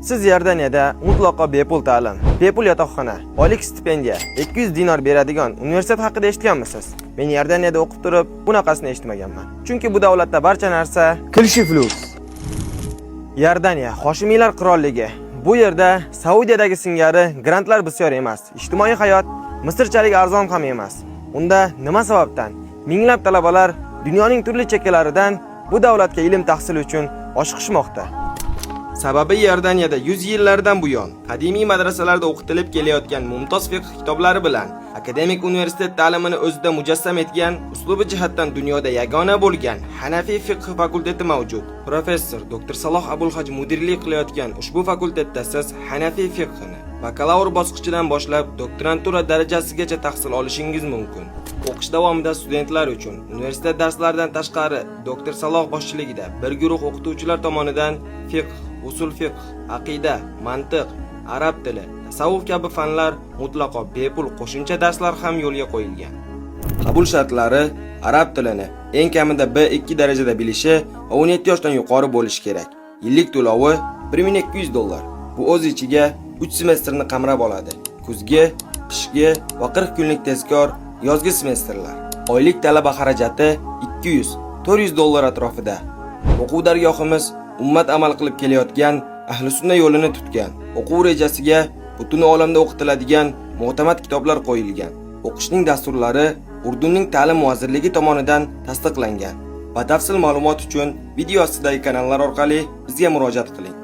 Siz Yordaniyada mutlaqo bepul ta'lim, bepul yotoqxona, oylik stipendiya, 200 dinor beradigan universitet haqida eshitganmisiz? Men Yordaniyada o'qib turib, bunaqasini eshitmaganman. Chunki bu davlatda barcha narsa Qilishi flus. Yordaniya Hoshimiylar qirolligi. Bu yerda Saudiyadagi singari grantlar bisyor emas. Ijtimoiy hayot Misrchalik arzon ham emas. Unda nima sababdan minglab talabalar dunyoning turli chekkalaridan bu davlatga ilm tahsil uchun oshiqishmoqda? Sababi Yordaniyada 100 yillardan buyon qadimiy madrasalarda o'qitilib kelayotgan mumtoz fiqh kitoblari bilan akademik universitet ta'limini o'zida mujassam etgan, uslubi jihatdan dunyoda yagona bo'lgan Hanafiy fiqh fakulteti mavjud. Professor Dr. Saloh Abulhaj mudirlik qilayotgan ushbu fakultetda siz Hanafiy fiqhini bakalavr bosqichidan boshlab doktorantura darajasigacha tahsil olishingiz mumkin. O'qish davomida studentlar uchun universitet darslaridan tashqari Dr. Saloh boshchiligida bir guruh o'qituvchilar tomonidan fiqh, usul fiqh, aqida, mantiq, arab tili, tasavvuf kabi fanlar mutlaqo bepul qo'shimcha darslar ham yo'lga qo'yilgan. Qabul shartlari arab tilini eng kamida B2 darajada bilishi va 17 yoshdan yuqori bo'lishi kerak. Yillik to'lovi $1200. Bu o'z ichiga 3 semestrni qamrab oladi. Kuzgi, qishki va 40 kunlik tezkor yozgi semestrlar. Oylik talaba xarajati $200-400 atrofida. O'quv dargohimiz ummat amal qilib kelayotgan ahli sunna yo'lini tutgan. O'quv rejasiga butun olamda o'qitiladigan mu'tamad kitoblar qo'yilgan. O'qishning dasturlari Urdunning ta'lim vazirligi tomonidan tasdiqlangan. Batafsil ma'lumot uchun video ostidagi kanallar orqali bizga murojaat qiling.